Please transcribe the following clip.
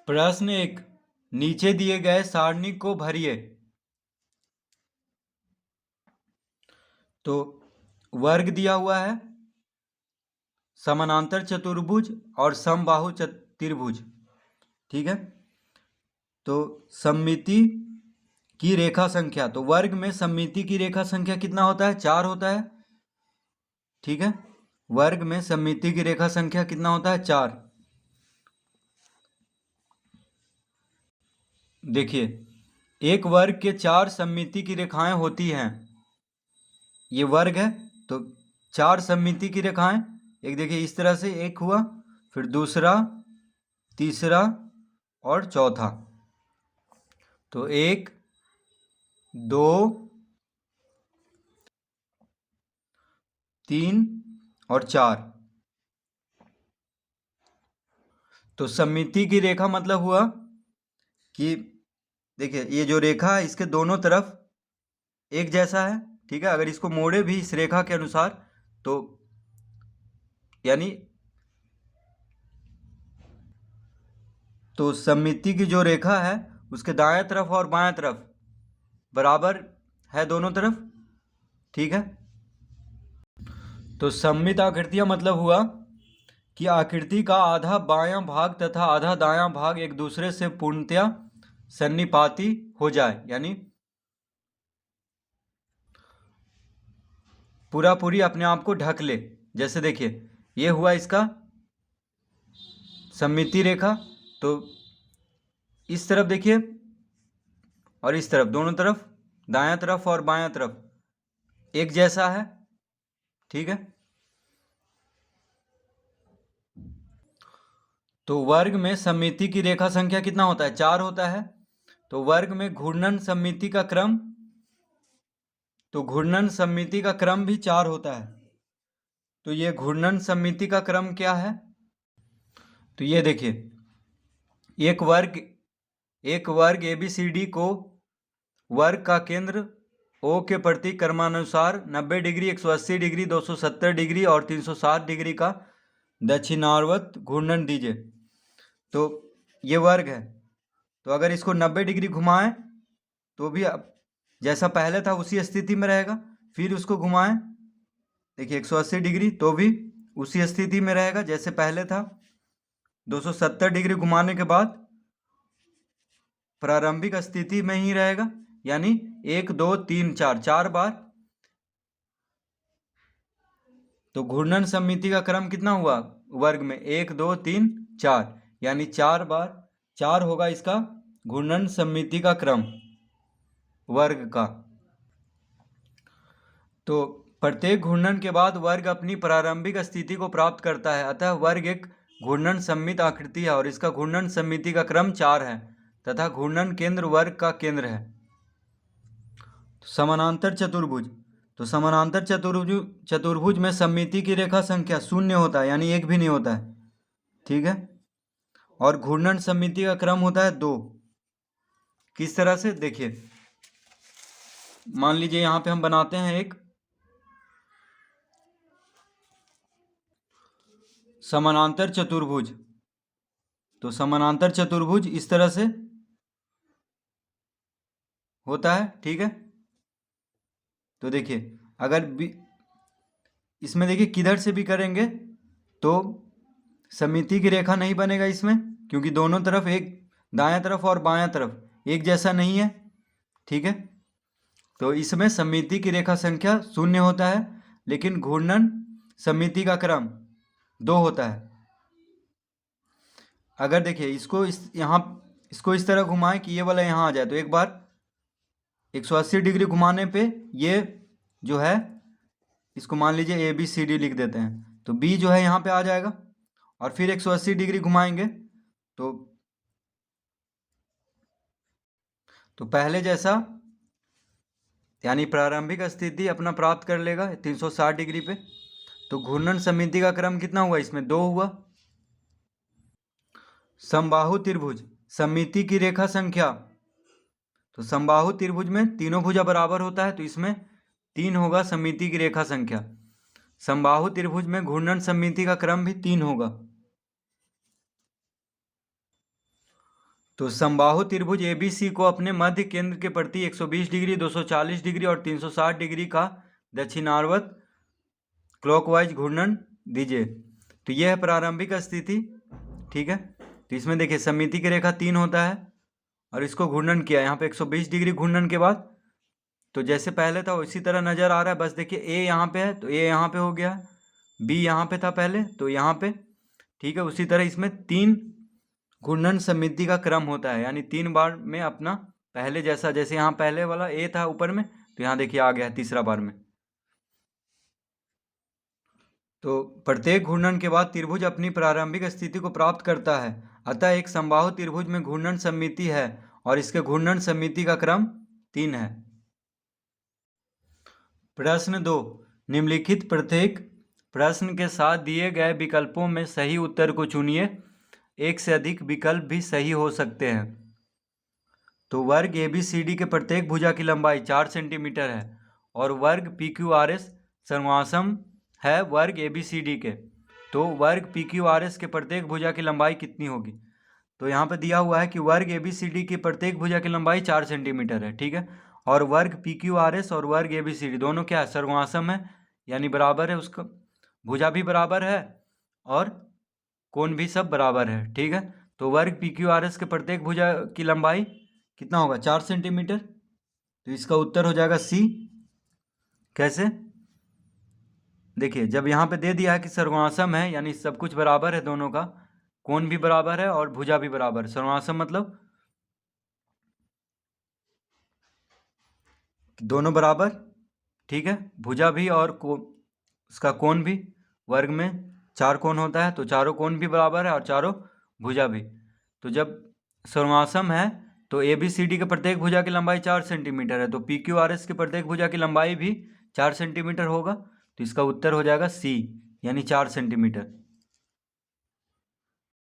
प्रश्न 1, नीचे दिए गए सारणी को भरिए। तो वर्ग दिया हुआ है, समानांतर चतुर्भुज और समबाहु त्रिभुज। ठीक है, तो सममिति की रेखा संख्या, तो वर्ग में सममिति की रेखा संख्या कितना होता है? 4 होता है। ठीक है, वर्ग में सममिति की रेखा संख्या कितना होता है? 4। देखिए, एक वर्ग के 4 सममिति की रेखाएं होती हैं। ये वर्ग है तो 4 सममिति की रेखाएं, एक देखिए इस तरह से, एक हुआ, फिर दूसरा, तीसरा और चौथा। तो 1, 2, 3 और 4। तो सममिति की रेखा मतलब हुआ कि देखिए ये जो रेखा है इसके दोनों तरफ एक जैसा है। ठीक है, अगर इसको मोड़े भी इस रेखा के अनुसार तो यानी तो सममिति की जो रेखा है उसके दाएं तरफ और बाएं तरफ बराबर है दोनों तरफ। ठीक है, तो सममित आकृतियां मतलब हुआ कि आकृति का आधा बायां भाग तथा आधा दायां भाग एक दूसरे से पूर्णतया सन्निपाती हो जाए, यानी पूरा पूरी अपने आप को ढक ले। जैसे देखिए ये हुआ इसका सममिति रेखा, तो इस तरफ देखिए और इस तरफ, दोनों तरफ, दायां तरफ और बायां तरफ एक जैसा है। ठीक है, तो वर्ग में सममिति की रेखा संख्या कितना होता है? 4 होता है। तो वर्ग में घूर्णन सममिति का क्रम, तो घूर्णन सममिति का क्रम भी 4 होता है। तो ये घूर्णन सममिति का क्रम क्या है? तो ये देखिए एक वर्ग ABCD को वर्ग का केंद्र O के प्रति क्रमानुसार 90 डिग्री, 180 डिग्री, 270 डिग्री और 360 डिग्री का दक्षिणावर्त घूर्णन दीजिए। तो ये वर्ग है, तो अगर इसको 90 डिग्री घुमाएं तो भी जैसा पहले था उसी स्थिति में रहेगा। फिर उसको घुमाएं, देखिए 180 डिग्री, तो भी उसी स्थिति में रहेगा जैसे पहले था। 270 डिग्री घुमाने के बाद प्रारंभिक स्थिति में ही रहेगा, यानी 1, 2, 3, 4, 4 बार। तो घूर्णन सममिति का क्रम कितना हुआ वर्ग में? 1, 2, 3, 4, यानी 4 बार। 4 होगा इसका घूर्णन सममिति का क्रम वर्ग का। तो प्रत्येक घूर्णन के बाद वर्ग अपनी प्रारंभिक स्थिति को प्राप्त करता है, अतः वर्ग एक घूर्णन सममित आकृति है और इसका घूर्णन सममिति का क्रम 4 है तथा घूर्णन केंद्र वर्ग का केंद्र है। समानांतर चतुर्भुज, तो समानांतर चतुर्भुज में सममिति की रेखा संख्या 0 होता है, यानी 1 भी नहीं होता है। ठीक है, और घूर्णन सममिति का क्रम होता है 2। किस तरह से? देखिए मान लीजिए यहां पे हम बनाते हैं एक समानांतर चतुर्भुज। तो समानांतर चतुर्भुज इस तरह से होता है। ठीक है, तो देखिए अगर इसमें देखिए किधर से भी करेंगे तो सममिति की रेखा नहीं बनेगा इसमें, क्योंकि दोनों तरफ एक, दायां तरफ और बायां तरफ एक जैसा नहीं है। ठीक है, तो इसमें सममिति की रेखा संख्या 0 होता है, लेकिन घूर्णन सममिति का क्रम 2 होता है। अगर देखिए इसको इसको इस तरह घुमाएं कि ये वाला यहाँ आ जाए, तो एक बार 180 डिग्री घुमाने पे ये जो है, इसको मान लीजिए ABCD लिख देते हैं, तो B जो है यहाँ पे आ जाएगा। और फिर 180 डिग्री घुमाएंगे तो पहले जैसा, यानी प्रारंभिक स्थिति अपना प्राप्त कर लेगा 360 डिग्री पे। तो घूर्णन सममिति का क्रम कितना हुआ इसमें? 2 हुआ। समबाहु त्रिभुज सममिति की रेखा संख्या, तो समबाहु त्रिभुज में तीनों भुजा बराबर होता है, तो इसमें 3 होगा सममिति की रेखा संख्या। समबाहु त्रिभुज में घूर्णन सममिति का क्रम भी 3 होगा। तो समबाहु त्रिभुज ABC को अपने मध्य केंद्र के प्रति 120 डिग्री, 240 डिग्री और 360 डिग्री का दक्षिणावर्त क्लॉकवाइज घूर्णन दीजिए। तो यह है प्रारंभिक स्थिति, ठीक है। तो इसमें देखिए सममिति की रेखा 3 होता है और इसको घूर्णन किया यहाँ पे 120 डिग्री घूर्णन के बाद, तो जैसे पहले था उसी तरह नजर आ रहा है। बस देखिए A यहाँ पे है तो A यहाँ पे हो गया, B यहाँ पे था पहले तो यहाँ पे, ठीक है। उसी तरह इसमें 3 घूर्णन सममिति का क्रम होता है, यानी 3 बार में अपना पहले जैसा, जैसे यहाँ पहले वाला A था ऊपर में, तो यहाँ देखिए आ गया तीसरा बार में। तो प्रत्येक घूर्णन के बाद त्रिभुज अपनी प्रारंभिक स्थिति को प्राप्त करता है, अतः एक समबाहु त्रिभुज में घूर्णन सममिति है और इसके घूर्णन सममिति का क्रम 3 है। प्रश्न 2, निम्नलिखित प्रत्येक प्रश्न के साथ दिए गए विकल्पों में सही उत्तर को चुनिए। एक से अधिक विकल्प भी सही हो सकते हैं। तो वर्ग ABCD के प्रत्येक भुजा की लंबाई 4 सेंटीमीटर है और वर्ग PQRS सर्वासम है वर्ग ABCD के। तो वर्ग PQRS के प्रत्येक भुजा की लंबाई कितनी होगी? तो यहाँ पे दिया हुआ है कि वर्ग ABCD की प्रत्येक भुजा की लंबाई 4 सेंटीमीटर है, ठीक है। और वर्ग PQRS और वर्ग ABCD दोनों क्या है? सर्वासम है, यानी बराबर है, उसका भुजा भी बराबर है और कोण भी सब बराबर है, ठीक है। तो वर्ग PQRS के प्रत्येक भुजा की लंबाई कितना होगा? 4 सेंटीमीटर। तो इसका उत्तर हो जाएगा C। कैसे? देखिए जब यहाँ पे दे दिया है कि सर्वासम है, यानी सब कुछ बराबर है, दोनों का कोण भी बराबर है और भुजा भी बराबर। सर्वासम मतलब दोनों बराबर, ठीक है। भुजा भी और उसका कोण भी, वर्ग में 4 कोण होता है तो चारों कोण भी बराबर है और चारों भुजा भी। तो जब सर्वासम है तो ABCD के प्रत्येक भुजा की लंबाई 4 सेंटीमीटर है, तो PQRS के प्रत्येक भुजा की लंबाई भी 4 सेंटीमीटर होगा। तो इसका उत्तर हो जाएगा C, यानी 4 सेंटीमीटर।